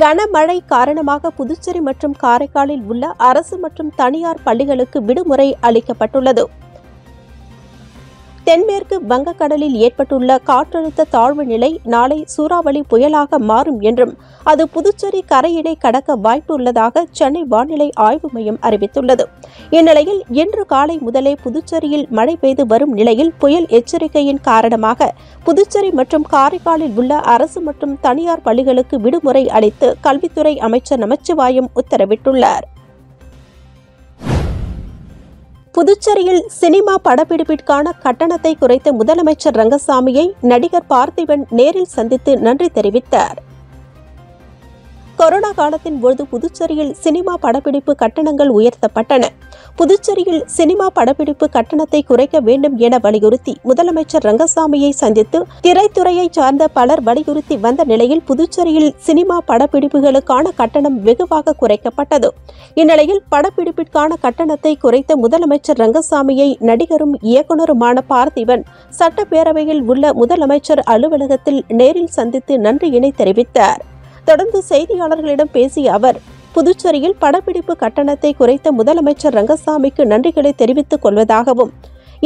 கனமழை காரணமாக புதுச்சேரி மற்றும் காரைக்காலில் உள்ள அரசு மற்றும் தனியார் பள்ளிகளுக்கு விடுமுறை அளிக்கப்பட்டுள்ளது. தென்மேற்கு வங்கக்கடலில் ஏற்பட்டுள்ள காற்றழுத்த தாழ்வு நிலை நாளை சூறாவளி புயலாக மாறும் என்றும் அது புதுச்சேரி கரையினை கடக்க வாய்ப்பு உள்ளதாக சென்னை வானிலை ஆய்வு மையம் அறிவித்துள்ளது. இந்நிலையில் இன்று காலை முதலே புதுச்சேரியில் மழை பெய்து வரும் நிலையில் புயல் எச்சரிக்கையின் காரணமாக புதுச்சேரி மற்றும் காரைக்காலில் உள்ள அரசு மற்றும் தனியார் பள்ளிகளுக்கு விடுமுறை அளித்து கல்வித்துறை அமைச்சர் நமச்சிவாயம் உத்தரவிட்டுள்ளார். புதுச்சேரியில் சினிமா படப்பிடிப்பிற்கான கட்டணத்தை குறைத்த முதலமைச்சர் ரங்கசாமியை நடிகர் பார்த்திபன் நேரில் சந்தித்து நன்றி தெரிவித்தார். கொரோனா காலத்தின் போது புதுச்சேரியில் சினிமா படப்பிடிப்பு கட்டணங்கள் உயர்த்தப்பட்டன. புதுச்சேரியில் சினிமா படப்பிடிப்பு கட்டணத்தை குறைக்க வேண்டும் என வலியுறுத்தி முதலமைச்சர் ரங்கசாமியை சந்தித்து திரைத்துறையை சார்ந்த பலர் வலியுறுத்தி வந்த நிலையில் புதுச்சேரியில் சினிமா படப்பிடிப்புகளுக்கான கட்டணம் வெகுவாக குறைக்கப்பட்டது. இந்நிலையில் படப்பிடிப்பிற்கான கட்டணத்தை குறைத்த முதலமைச்சர் ரங்கசாமியை நடிகரும் இயக்குநருமான பார்த்திபன் சட்டப்பேரவையில் உள்ள முதலமைச்சர் அலுவலகத்தில் நேரில் சந்தித்து நன்றியினை தெரிவித்தார். தொடர்ந்து செய்தியாளர்களிடம் பேசிய அவர், புதுச்சேரியில் படப்பிடிப்பு கட்டணத்தை குறைத்த முதலமைச்சர் ரங்கசாமிக்கு நன்றிகளை தெரிவித்துக் கொள்வதாகவும்,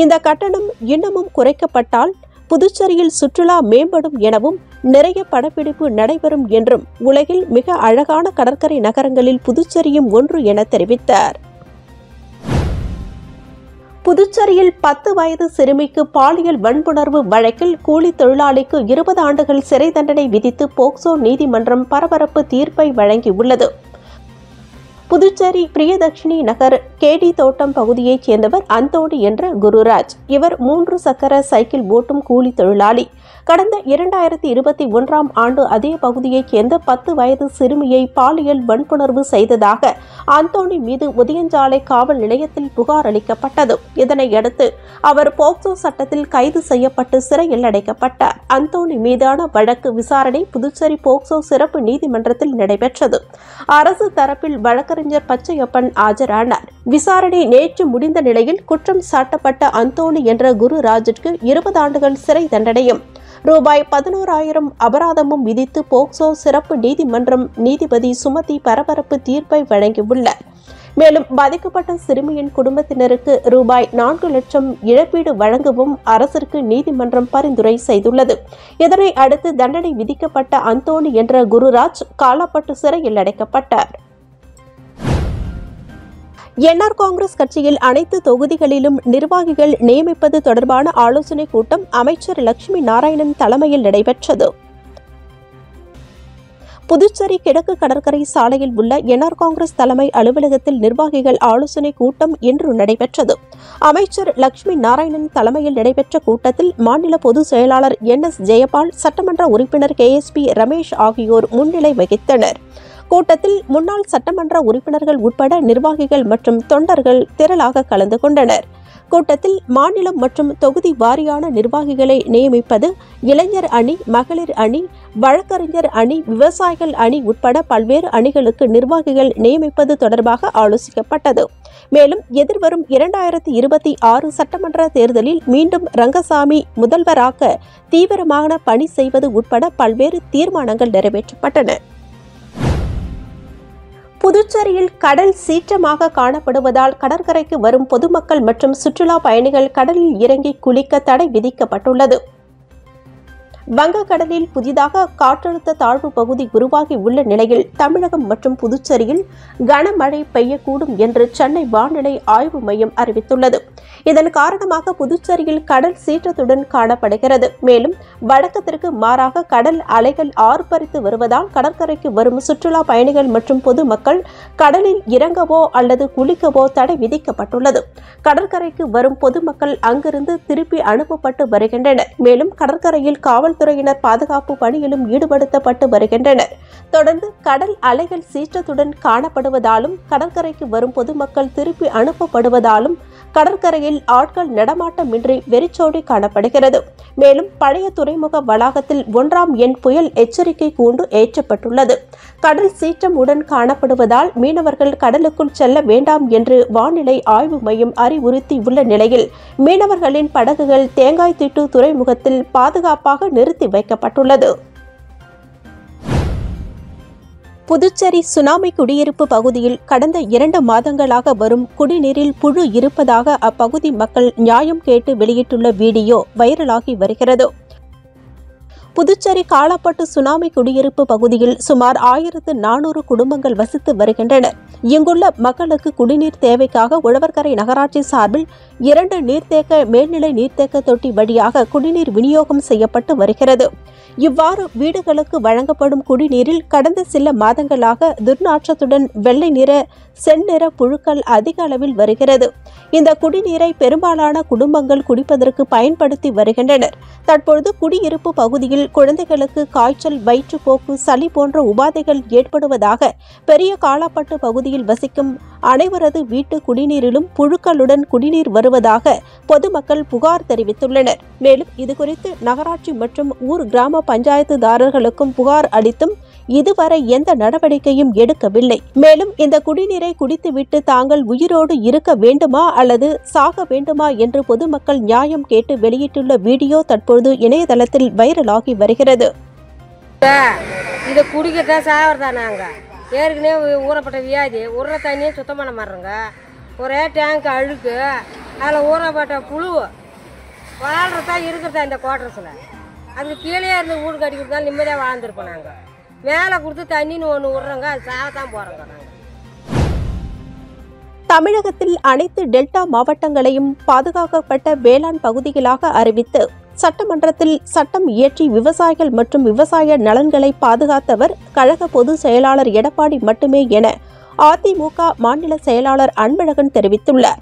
இந்த கட்டணம் இன்னமும் குறைக்கப்பட்டால் புதுச்சேரியில் சுற்றுலா மேம்படும் எனவும், நிறைய படப்பிடிப்பு நடைபெறும் என்றும், உலகில் மிக அழகான கடற்கரை நகரங்களில் புதுச்சேரியும் ஒன்று என தெரிவித்தார். புதுச்சேரியில் 10 வயது சிறுமிக்கு பாலியல் வன்புணர்வு வழக்கில் கூலி தொழிலாளிக்கு 20 ஆண்டுகள் சிறை தண்டனை விதித்து போக்சோ நீதிமன்றம் பரபரப்பு தீர்ப்பை வழங்கியுள்ளது. புதுச்சேரி பிரியதர்ஷினி நகர் கேடி தோட்டம் பகுதியைச் சேர்ந்தவர் அந்தோணி என்ற குருராஜ். இவர் 3 சக்கர சைக்கிள் ஓட்டும் கூலி தொழிலாளி. கடந்த 2021ஆம் ஆண்டு அதே பகுதியைச் சேர்ந்த 10 வயது சிறுமியை பாலியல் வன்புணர்வு செய்ததாக அந்தோணி மீது உதயஞ்சாலை காவல் நிலையத்தில் புகார் அளிக்கப்பட்டது. இதனையடுத்து அவர் போக்சோ சட்டத்தில் கைது செய்யப்பட்டு சிறையில் அடைக்கப்பட்டார். அந்தோணி மீதான வழக்கு விசாரணை புதுச்சேரி போக்சோ சிறப்பு நீதிமன்றத்தில் நடைபெற்றது. அரசு தரப்பில் வழக்கறிஞர் பச்சையப்பன் ஆஜரானார். விசாரணை நேற்று முடிந்த நிலையில் குற்றம் சாட்டப்பட்ட அந்தோணி என்ற குருராஜிற்கு 20 ஆண்டுகள் சிறை தண்டனையும் ரூபாய் 11,000 அபராதமும் விதித்து போக்சோ சிறப்பு நீதிமன்றம் நீதிபதி சுமதி பரபரப்பு தீர்ப்பை வழங்கியுள்ளார். மேலும் பாதிக்கப்பட்ட சிறுமியின் குடும்பத்தினருக்கு ரூபாய் 4 லட்சம் இழப்பீடு வழங்கவும் அரசிற்கு நீதிமன்றம் பரிந்துரை செய்துள்ளது. இதனை அடுத்து தண்டனை விதிக்கப்பட்ட அந்தோணி என்ற குருராஜ் காலாப்பட்டு சிறையில் அடைக்கப்பட்டார். என்ஆர் காங்கிரஸ் கட்சியில் அனைத்து தொகுதிகளிலும் நிர்வாகிகள் நியமிப்பது தொடர்பான ஆலோசனைக் கூட்டம் அமைச்சர் லட்சுமி நாராயணன் தலைமையில் நடைபெற்றது. புதுச்சேரி கிழக்கு கடற்கரை சாலையில் உள்ள என்ஆர் காங்கிரஸ் தலைமை அலுவலகத்தில் நிர்வாகிகள் ஆலோசனைக் கூட்டம் இன்று நடைபெற்றது. அமைச்சர் லட்சுமி நாராயணன் தலைமையில் நடைபெற்ற கூட்டத்தில் மாநில பொதுச் செயலாளர் NS ஜெயபால், சட்டமன்ற உறுப்பினர் KSP ரமேஷ் ஆகியோர் முன்னிலை வகித்தனர். கூட்டத்தில் முன்னாள் சட்டமன்ற உறுப்பினர்கள் உட்பட நிர்வாகிகள் மற்றும் தொண்டர்கள் திரளாக கலந்து கொண்டனர். கூட்டத்தில் மாநிலம் மற்றும் தொகுதி வாரியான நிர்வாகிகளை நியமிப்பது, இளைஞர் அணி, மகளிர் அணி, வழக்கறிஞர் அணி, விவசாயிகள் அணி உட்பட பல்வேறு அணிகளுக்கு நிர்வாகிகள் நியமிப்பது தொடர்பாக ஆலோசிக்கப்பட்டது. மேலும் எதிர்வரும் 2026 சட்டமன்ற தேர்தலில் மீண்டும் ரங்கசாமி முதல்வராக தீவிரமான பணி செய்வது உட்பட பல்வேறு தீர்மானங்கள் நிறைவேற்றப்பட்டன. புதுச்சேரியில் கடல் சீற்றமாக காணப்படுவதால் கடற்கரைக்கு வரும் பொதுமக்கள் மற்றும் சுற்றுலா பயணிகள் கடலில் இறங்கி குளிக்க தடை விதிக்கப்பட்டுள்ளது. வங்கக்கடலில் புதிதாக காற்றழுத்த தாழ்வு பகுதி உருவாகி உள்ள நிலையில் தமிழகம் மற்றும் புதுச்சேரியில் கனமழை பெய்யக்கூடும் என்று சென்னை வானிலை ஆய்வு மையம் அறிவித்துள்ளது. இதன் காரணமாக புதுச்சேரியில் கடல் சீற்றத்துடன் காணப்படுகிறது. மேலும் வழக்கத்திற்கு மாறாக கடல் அலைகள் ஆர்ப்பரித்து வருவதால் கடற்கரைக்கு வரும் சுற்றுலா பயணிகள் மற்றும் பொதுமக்கள் கடலில் இறங்கவோ அல்லது குளிக்கவோ தடை விதிக்கப்பட்டுள்ளது. கடற்கரைக்கு வரும் பொதுமக்கள் அங்கிருந்து திருப்பி அனுப்பப்பட்டு வருகின்றனர். மேலும் கடற்கரையில் காவல்துறையினர் பாதுகாப்பு பணியிலும் ஈடுபடுத்தப்பட்டு வருகின்றனர். தொடர்ந்து கடல் அலைகள் சீற்றத்துடன் காணப்படுவதாலும் கடற்கரைக்கு வரும் பொதுமக்கள் திருப்பி அனுப்பப்படுவதாலும் கடற்கரையில் ஆட்கள் நடமாட்டமின்றி வெறிச்சோடி காணப்படுகிறது. மேலும் பழைய துறைமுக வளாகத்தில் 1ஆம் எண் புயல் எச்சரிக்கை கூண்டு ஏற்றப்பட்டுள்ளது. கடல் சீற்றம் உடன் காணப்படுவதால் மீனவர்கள் கடலுக்குள் செல்ல வேண்டாம் என்று வானிலை ஆய்வு மையம் அறிவுறுத்தியுள்ள நிலையில் மீனவர்களின் படகுகள் தேங்காய்திட்டு துறைமுகத்தில் பாதுகாப்பாக நிறுத்தி வைக்கப்பட்டுள்ளது. புதுச்சேரி சுனாமி குடியிருப்பு பகுதியில் கடந்த 2 மாதங்களாக வரும் குடிநீரில் புழு இருப்பதாக அப்பகுதி மக்கள் நியாயம் கேட்டு வெளியிட்டுள்ள வீடியோ வைரலாகி வருகிறது. புதுச்சேரி காலாப்பட்டு சுனாமி குடியிருப்பு பகுதியில் சுமார் 1400 குடும்பங்கள் வசித்து வருகின்றனர். இங்குள்ள மக்களுக்கு குடிநீர் தேவைக்காக உழவர்கரை நகராட்சி சார்பில் 2 நீர்த்தேக்க மேல்நிலை நீர்த்தேக்க தொட்டி வழியாக குடிநீர் விநியோகம் செய்யப்பட்டு வருகிறது. இவ்வாறு வீடுகளுக்கு வழங்கப்படும் குடிநீரில் கடந்த சில மாதங்களாக துர்நாற்றத்துடன் வெள்ளை நிற செந்நிற புழுக்கள் அதிக அளவில் வருகிறது. இந்த குடிநீரை பெரும்பாலான குடும்பங்கள் குடிப்பதற்கு பயன்படுத்தி வருகின்றனர். தற்பொழுது குடியிருப்பு பகுதியில் குழந்தைகளுக்கு காய்ச்சல், வயிற்றுப்போக்கு, சளி போன்ற உபாதைகள் ஏற்படுவதாக பெரிய காலாப்பட்டு பகுதியில் வசிக்கும் அனைவரது வீட்டு குடிநீரிலும் புழுக்களுடன் குடிநீர் வருவதாக பொதுமக்கள் புகார் தெரிவித்துள்ளனர். மேலும் இதுகுறித்து நகராட்சி மற்றும் ஊர் கிராம பஞ்சாயத்துதாரர்களுக்கும் புகார் அளித்தும் இதுவரை எந்த நடவடிக்கையும் எடுக்கவில்லை. மேலும் இந்த குடிநீரை குடித்துவிட்டு தாங்கள் உயிரோடு இருக்க வேண்டுமா அல்லது சாக வேண்டுமா என்று பொதுமக்கள் நியாயம் கேட்டு வெளியிட்டுள்ள வீடியோ தற்பொழுது இணையதளத்தில் வைரலாகி வருகிறது. இதை குடிக்கத்தான் சாகிறதா நாங்கள் ஏற்கனவே ஊறப்பட்ட வியாதி உர தண்ணியே சுத்தம் பண்ண மாட்டோங்க. ஒரே டேங்க் அழுக்கு, அதில் ஊறப்பட்ட புழு வாழ்றதா இருக்கிறதா இந்த குவார்டர்ஸில். அதுக்கு கீழே இருந்து வீடு கட்டி கொடுத்தாலும் நிம்மதியாக வாழ்ந்துருப்போம். நாங்கள் மேலே கொடுத்து தண்ணின்னு ஒன்று விட்றோங்க, அது சாகத்தான் போகிறோங்க. நாங்கள் தமிழகத்தில் அனைத்து டெல்டா மாவட்டங்களையும் பாதுகாக்கப்பட்ட வேளாண் பகுதிகளாக அறிவித்து சட்டமன்றத்தில் சட்டம் இயற்றி விவசாயிகள் மற்றும் விவசாய நலன்களை பாதுகாத்தவர் கழக பொதுச் செயலாளர் எடப்பாடி மட்டுமே என அதிமுக மாநில செயலாளர் அன்பழகன் தெரிவித்துள்ளார்.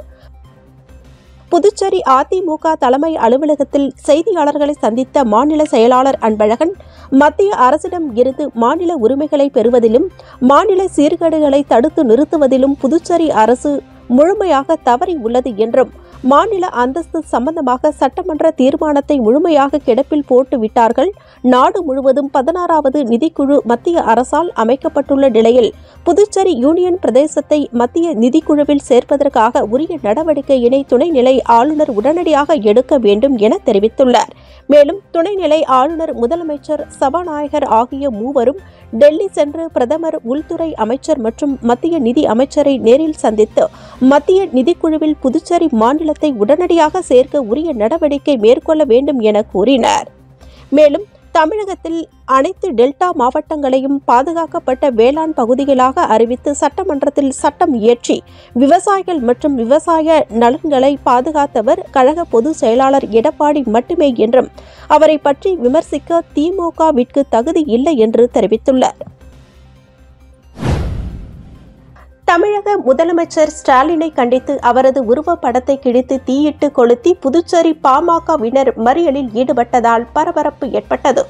புதுச்சேரி அதிமுக தலைமை அலுவலகத்தில் செய்தியாளர்களை சந்தித்த மாநில செயலாளர் அன்பழகன், மத்திய அரசிடம் இருந்து மாநில உரிமைகளை பெறுவதிலும் மாநில சீர்கேடுகளை தடுத்து நிறுத்துவதிலும் புதுச்சேரி அரசு முழுமையாக தவறி உள்ளது என்றும், மாநில அந்தஸ்து சம்பந்தமாக சட்டமன்ற தீர்மானத்தை முழுமையாக கிடப்பில் போட்டு விட்டார்கள். நாடு முழுவதும் 16வது நிதிக்குழு மத்திய அரசால் அமைக்கப்பட்டுள்ள நிலையில் புதுச்சேரி யூனியன் பிரதேசத்தை மத்திய நிதிக்குழுவில் சேர்ப்பதற்காக உரிய நடவடிக்கையினை துணைநிலை ஆளுநர் உடனடியாக எடுக்க வேண்டும் என தெரிவித்துள்ளார். மேலும் துணைநிலை ஆளுநர், முதலமைச்சர், சபாநாயகர் ஆகிய மூவரும் டெல்லி சென்று பிரதமர், உள்துறை அமைச்சர் மற்றும் மத்திய நிதி அமைச்சரை நேரில் சந்தித்து மத்திய நிதிக்குழுவில் புதுச்சேரி மாநிலத்தை உடனடியாக சேர்க்க உரிய நடவடிக்கை மேற்கொள்ள வேண்டும் என கூறினார். மேலும் தமிழகத்தில் அனைத்து டெல்டா மாவட்டங்களையும் பாதுகாக்கப்பட்ட வேளாண் பகுதிகளாக அறிவித்து சட்டமன்றத்தில் சட்டம் இயற்றி விவசாயிகள் மற்றும் விவசாய நலன்களை பாதுகாத்தவர் கழக பொதுச் செயலாளர் எடப்பாடி மட்டுமே என்றும், அவரை பற்றி விமர்சிக்க திமுகவிற்கு தகுதி இல்லை என்று தெரிவித்துள்ளார். தமிழக முதலமைச்சர் ஸ்டாலினை கண்டித்து அவரது உருவப்படத்தை கிழித்து தீயிட்டு கொளுத்தி புதுச்சேரி பாமகவினர் மறியலில் ஈடுபட்டதால் பரபரப்பு ஏற்பட்டது.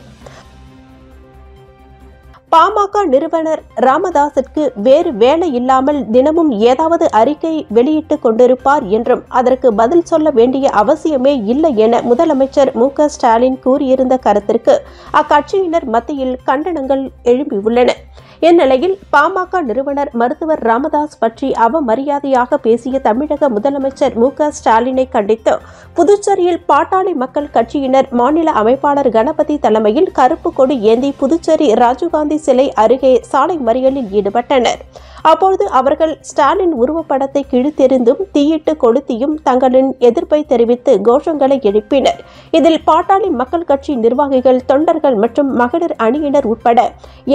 பாமக நிறுவனர் ராமதாஸிற்கு வேறு வேலை இல்லாமல் தினமும் ஏதாவது அறிக்கை வெளியிட்டுக் கொண்டிருப்பார் என்றும், அதற்கு பதில் சொல்ல வேண்டிய அவசியமே இல்லை என முதலமைச்சர் மு.க. ஸ்டாலின் கூறியிருந்த கருத்திற்கு அக்கட்சியினர் மத்தியில் கண்டனங்கள் எழும்பியுள்ளன. இந்நிலையில் பாமக நிறுவனர் மருத்துவர் ராமதாஸ் பற்றி அவமரியாதையாக பேசிய தமிழக முதலமைச்சர் மு.க. ஸ்டாலினை கண்டித்து புதுச்சேரியில் பாட்டாளி மக்கள் கட்சியினர் மாநில அமைப்பாளர் கணபதி தலைமையில் கருப்பு கொடி ஏந்தி புதுச்சேரி ராஜீவ்காந்தி சிலை அருகே சாலை மறியலில் ஈடுபட்டனர். அப்போது அவர்கள் ஸ்டாலின் உருவப்படத்தை கிழித்தெறிந்தும் தீயிட்டு கொளுத்தியும் தங்களின் எதிர்ப்பை தெரிவித்து கோஷங்களை எழுப்பினர். இதில் பாட்டாளி மக்கள் கட்சி நிர்வாகிகள், தொண்டர்கள் மற்றும் மகளிர் அணியினர் உட்பட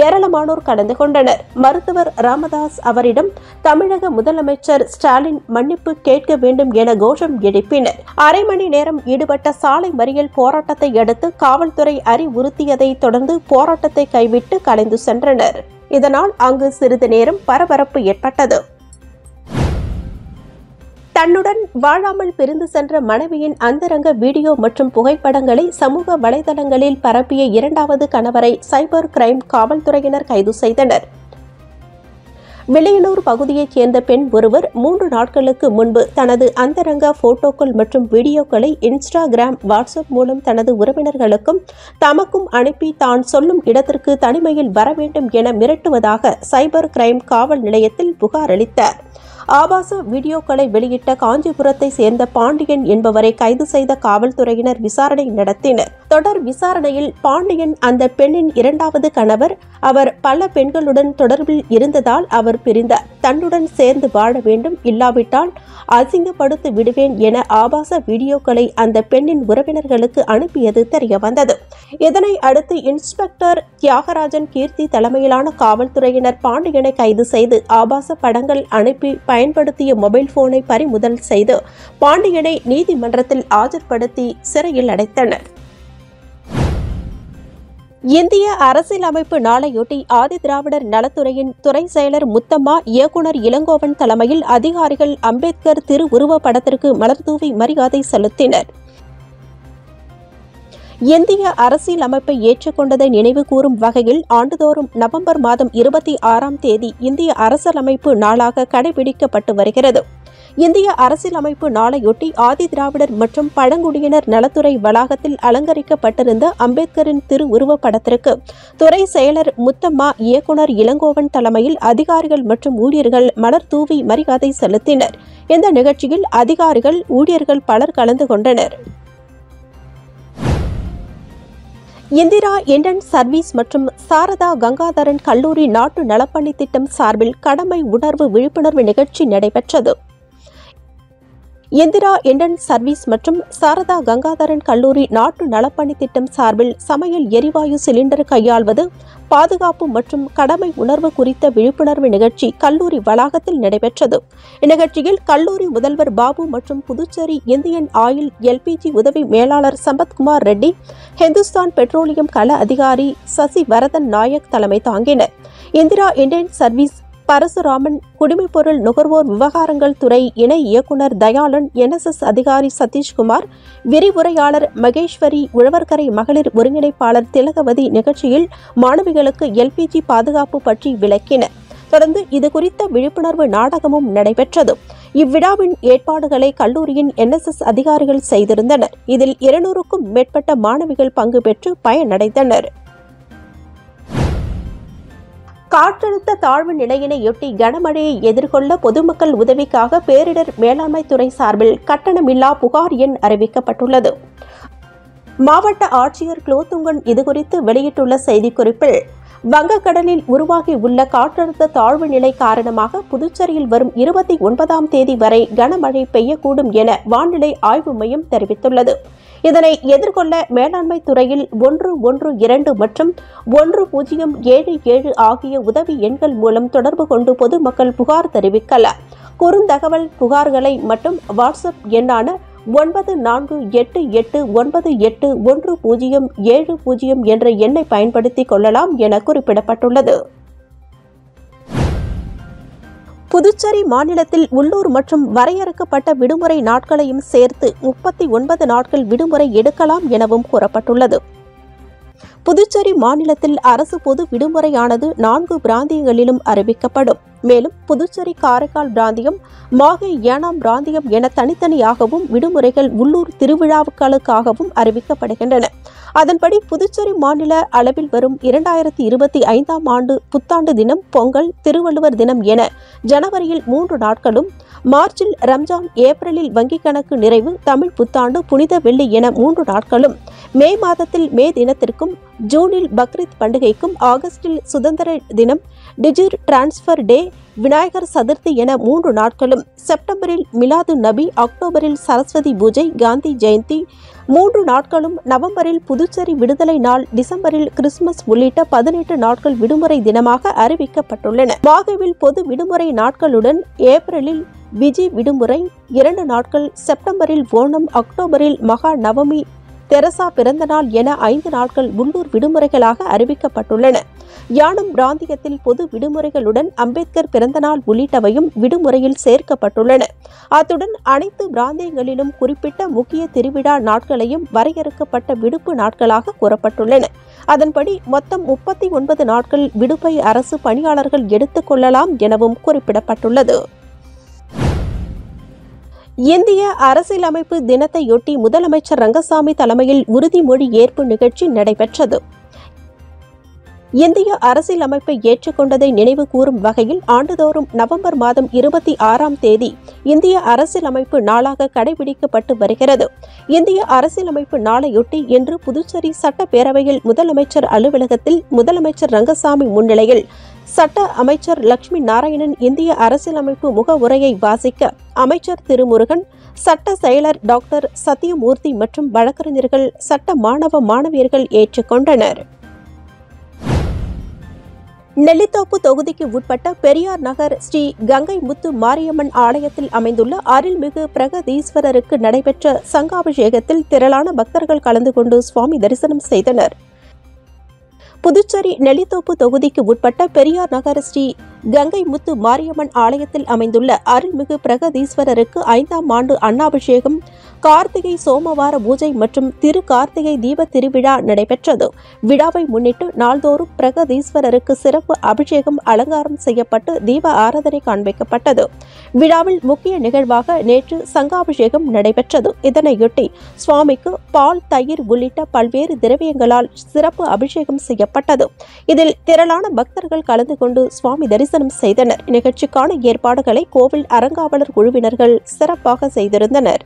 ஏராளமானோர் கலந்து கொண்டனர். மருத்துவர் ராமதாஸ் அவரிடம் தமிழக முதலமைச்சர் ஸ்டாலின் மன்னிப்பு கேட்க வேண்டும் என கோஷம் எழுப்பினர். அரை மணி நேரம் ஈடுபட்ட சாலை மறியல் போராட்டத்தை அடுத்து காவல்துறை அறிவுறுத்தியதை தொடர்ந்து போராட்டத்தை கைவிட்டு கலைந்து சென்றனர். இதனால் அங்கு சிறிது நேரம் பரபரப்பு ஏற்பட்டது. தன்னுடன் வாழாமல் பிரிந்து சென்ற மனைவியின் அந்தரங்க வீடியோ மற்றும் புகைப்படங்களை சமூக வலைதளங்களில் பரப்பிய 2வது கணவரை சைபர் கிரைம் காவல்துறையினர் கைது செய்தனர். வில்லியனூர் பகுதியைச் சேர்ந்த பெண் ஒருவர் 3 நாட்களுக்கு முன்பு தனது அந்தரங்க போட்டோக்கள் மற்றும் வீடியோக்களை இன்ஸ்டாகிராம், வாட்ஸ்அப் மூலம் தனது உறவினர்களுக்கும் தமக்கும் அனுப்பி தான் சொல்லும் இடத்திற்கு தனிமையில் வர வேண்டும் என மிரட்டுவதாக சைபர் கிரைம் காவல் நிலையத்தில் புகார் அளித்தார். ஆபாச வீடியோக்களை வெளியிட்ட காஞ்சிபுரத்தை சேர்ந்த பாண்டியன் என்பவரை கைது செய்த காவல்துறையினர் விசாரணை நடத்தினர். தொடர் விசாரணையில் பாண்டியன் அந்த பெண்ணின் இரண்டாவது கணவர். அவர் பல பெண்களுடன் தொடர்பில் இருந்ததால் அவர் பிரிந்தார். தன்னுடன் சேர்ந்து வாழ வேண்டும், இல்லாவிட்டால் அசிங்கப்படுத்தி விடுவேன் என ஆபாச வீடியோக்களை அந்த பெண்ணின் உறவினர்களுக்கு அனுப்பியது தெரியவந்தது. இதனை அடுத்து இன்ஸ்பெக்டர் தியாகராஜன் கீர்த்தி தலைமையிலான காவல்துறையினர் பாண்டியனை கைது செய்து ஆபாச படங்கள் அனுப்பி பயன்படுத்திய மொபைல் போனை பறிமுதல் செய்து பாண்டியனை நீதிமன்றத்தில் ஆஜர்படுத்தி சிறையில் அடைத்தனர். இந்திய அரசியலமைப்பு நாளையொட்டி ஆதிதிராவிடர் நலத்துறையின் துறை செயலர் முத்தம்மா, இயக்குநர் இளங்கோவன் தலைமையில் அதிகாரிகள் அம்பேத்கர் திருவுருவ படத்திற்கு மலர்தூவி மரியாதை செலுத்தினர். இந்திய அரசியலமைப்பை ஏற்றுக்கொண்டதை நினைவு கூறும் வகையில் ஆண்டுதோறும் நவம்பர் மாதம் 26ஆம் தேதி இந்திய அரசியலமைப்பு நாளாக கடைபிடிக்கப்பட்டு வருகிறது. இந்திய அரசியலமைப்பு நாளையொட்டி ஆதிதிராவிடர் மற்றும் பழங்குடியினர் நலத்துறை வளாகத்தில் அலங்கரிக்கப்பட்டிருந்த அம்பேத்கரின் திருவுருவப் படத்திற்கு துறை செயலர் முத்தம்மா, இயக்குநர் இளங்கோவன் தலைமையில் அதிகாரிகள் மற்றும் ஊழியர்கள் மலர் தூவி மரியாதை செலுத்தினர். இந்த நிகழ்ச்சியில் அதிகாரிகள், ஊழியர்கள் பலர் கலந்து கொண்டனர். இந்திரா இந்தியன் சர்வீஸ் மற்றும் சாரதா கங்காதரன் கல்லூரி நாட்டு நலப்பணி திட்டம் சார்பில் கடமை உணர்வு விழிப்புணர்வு நிகழ்ச்சி நடைபெற்றது. இந்திரா இந்தியன் சர்வீஸ் மற்றும் சாரதா கங்காதரன் கல்லூரி நாட்டு நலப்பணி திட்டம் சார்பில் சமையல் எரிவாயு சிலிண்டர் கையாள்வது, பாதுகாப்பு மற்றும் கடமை உணர்வு குறித்த விழிப்புணர்வு நிகழ்ச்சி கல்லூரி வளாகத்தில் நடைபெற்றது. இந்நிகழ்ச்சியில் கல்லூரி முதல்வர் பாபு மற்றும் புதுச்சேரி இந்தியன் ஆயில் எல்பிஜி உதவி மேலாளர் சம்பத்குமார் ரெட்டி, ஹிந்துஸ்தான் பெட்ரோலியம் கள அதிகாரி சசி வரதன் நாயக் தலைமை தாங்கினர். இந்திரா இந்தியன் சர்வீஸ் பரசுராமன், குடிமைப்பொருள் நுகர்வோர் விவகாரங்கள் துறை இணை இயக்குநர் தயாளன், NSS அதிகாரி சதீஷ்குமார், விரிவுரையாளர் மகேஸ்வரி, உழவர்கரை மகளிர் ஒருங்கிணைப்பாளர் திலகவதி நிகழ்ச்சியில் மாணவிகளுக்கு எல்பிஜி பாதுகாப்பு பற்றி விளக்கினர். தொடர்ந்து இதுகுறித்த விழிப்புணர்வு நாடகமும் நடைபெற்றது. இவ்விழாவின் ஏற்பாடுகளை கல்லூரியின் NSS அதிகாரிகள் செய்திருந்தனர். இதில் 200க்கும் மேற்பட்ட மாணவிகள் பங்கு பெற்று பயனடைந்தனர். காற்றழுத்த தாழ்வு நிலையினையொட்டி கனமழையை எதிர்கொள்ள பொதுமக்கள் உதவிக்காக பேரிடர் மேலாண்மை துறை சார்பில் கட்டணமில்லா புகார் எண் அறிவிக்கப்பட்டுள்ளது. மாவட்ட ஆட்சியர் குலோத்துங்கன் இதுகுறித்து வெளியிட்டுள்ள செய்திக்குறிப்பில், வங்கக்கடலில் உருவாகியுள்ள காற்றழுத்த தாழ்வு நிலை காரணமாக புதுச்சேரியில் வரும் 29ஆம் தேதி வரை கனமழை பெய்யக்கூடும் என வானிலை ஆய்வு மையம் தெரிவித்துள்ளது. இதனை எதிர்கொள்ள மேலாண்மை துறையில் 112 மற்றும் 1077 ஆகிய உதவி எண்கள் மூலம் தொடர்பு கொண்டு பொதுமக்கள் புகார் தெரிவிக்கலாம். குறுந்தகவல் புகார்களை மட்டும் வாட்ஸ்அப் எண்ணான 9488981070 என்ற எண்ணை பயன்படுத்திக் கொள்ளலாம் என குறிப்பிடப்பட்டுள்ளது. புதுச்சேரி மாநிலத்தில் உள்ளூர் மற்றும் வரையறுக்கப்பட்ட விடுமுறை நாட்களையும் சேர்த்து 39 நாட்கள் விடுமுறை எடுக்கலாம் எனவும் கூறப்பட்டுள்ளது. புதுச்சேரி மாநிலத்தில் அரசு பொது விடுமுறையானது 4 பிராந்தியங்களிலும் அறிவிக்கப்படும். மேலும் புதுச்சேரி, காரைக்கால் பிராந்தியம், மாஹே, ஏனாம் பிராந்தியம் என தனித்தனியாகவும் விடுமுறைகள் உள்ளூர் திருவிழாக்களுக்காகவும் அறிவிக்கப்படுகின்றன. அதன்படி புதுச்சேரி மாநில அளவில் வரும் 2025ஆம் ஆண்டு புத்தாண்டு தினம், பொங்கல், திருவள்ளுவர் தினம் என ஜனவரியில் 3 நாட்களும், மார்ச்சில் ரம்ஜான், ஏப்ரலில் வங்கிக் கணக்கு நிறைவு, தமிழ் புத்தாண்டு, புனித வெள்ளி என 3 நாட்களும், மே மாதத்தில் மே தினத்திற்கும், ஜூனில் பக்ரீத் பண்டிகைக்கும், ஆகஸ்டில் சுதந்திர தினம், டிஜிர் டிரான்ஸ்பர் டே, விநாயகர் சதுர்த்தி என 3 நாட்களும், செப்டம்பரில் மிலாது நபி, அக்டோபரில் சரஸ்வதி பூஜை, காந்தி ஜெயந்தி 3 நாட்களும், நவம்பரில் புதுச்சேரி விடுதலை நாள், டிசம்பரில் கிறிஸ்துமஸ் உள்ளிட்ட 18 நாட்கள் விடுமுறை தினமாக அறிவிக்கப்பட்டுள்ளன. மாஹேவில் பொது விடுமுறை நாட்களுடன் ஏப்ரலில் விஜி விடுமுறை 2 நாட்கள், செப்டம்பரில் ஓணம், அக்டோபரில் மகா நவமி, தெரசா பிறந்தநாள் என 5 நாட்கள் உள்ளூர் விடுமுறைகளாக அறிவிக்கப்பட்டுள்ளன. யானம் பிராந்தியத்தில் பொது விடுமுறைகளுடன் அம்பேத்கர் பிறந்தநாள் உள்ளிட்டவையும் விடுமுறையில் சேர்க்கப்பட்டுள்ளன. அத்துடன் அனைத்து பிராந்தியங்களிலும் குறிப்பிட்ட முக்கிய திருவிழா நாட்களையும் வரையறுக்கப்பட்ட விடுப்பு நாட்களாக கூறப்பட்டுள்ளன. அதன்படி மொத்தம் 39 நாட்கள் விடுப்பை அரசு பணியாளர்கள் எடுத்துக் கொள்ளலாம் எனவும் குறிப்பிடப்பட்டுள்ளது. இந்திய அரசியலமைப்பு தினத்தையொட்டி முதலமைச்சர் ரங்கசாமி தலைமையில் உறுதிமொழி ஏற்பு நிகழ்ச்சி நடைபெற்றது. இந்திய அரசியலமைப்பை ஏற்றுக்கொண்டதை நினைவு கூறும் வகையில் ஆண்டுதோறும் நவம்பர் மாதம் 26ஆம் தேதி இந்திய அரசியலமைப்பு நாளாக கடைபிடிக்கப்பட்டு வருகிறது. இந்திய அரசியலமைப்பு நாளையொட்டி இன்று புதுச்சேரி சட்டப்பேரவையில் முதலமைச்சர் அலுவலகத்தில் முதலமைச்சர் ரங்கசாமி முன்னிலையில் சட்ட அமைச்சர் லட்சுமி நாராயணன் இந்திய அரசியலமைப்பு முகவுரையை வாசிக்க அமைச்சர் திருமுருகன், சட்ட செயலர் டாக்டர் சத்தியமூர்த்தி மற்றும் வழக்கறிஞர்கள், சட்ட மாணவ மாணவியர்கள் ஏற்றுக்கொண்டனர். நெல்லித்தோப்பு தொகுதிக்கு உட்பட்ட பெரியார் நகர் ஸ்ரீ கங்கை முத்து மாரியம்மன் ஆலயத்தில் அமைந்துள்ள அருள்மிகு பிரகதீஸ்வரருக்கு நடைபெற்ற சங்காபிஷேகத்தில் திரளான பக்தர்கள் கலந்து கொண்டு சுவாமி தரிசனம் செய்தனர். புதுச்சேரி நெல்லித்தோப்பு தொகுதிக்கு உட்பட்ட பெரியார் நகர் ஸ்ரீ கங்கை முத்து மாரியம்மன் ஆலயத்தில் அமைந்துள்ள அருள்மிகு பிரகதீஸ்வரருக்கு 5ஆம் ஆண்டு அன்னாபிஷேகம், கார்த்திகை சோமவார பூஜை மற்றும் திரு கார்த்திகை தீப திருவிழா நடைபெற்றது. விழாவை முன்னிட்டு நாள்தோறும் பிரகதீஸ்வரருக்கு சிறப்பு அபிஷேகம், அலங்காரம் செய்யப்பட்டு தீப ஆராதனை காண்பிக்கப்பட்டது. விழாவில் முக்கிய நிகழ்வாக நேற்று சங்காபிஷேகம் நடைபெற்றது. இதனையொட்டி சுவாமிக்கு பால், தயிர் உள்ளிட்ட பல்வேறு திரவியங்களால் சிறப்பு அபிஷேகம் செய்யப்பட்டது. இதில் திரளான பக்தர்கள் கலந்து கொண்டு சுவாமி தரிசனம் செய்தனர். நிகழ்ச்சிக்கான ஏற்பாடுகளை கோவில் அறங்காவலர் குழுவினர்கள் சிறப்பாக செய்திருந்தனர்.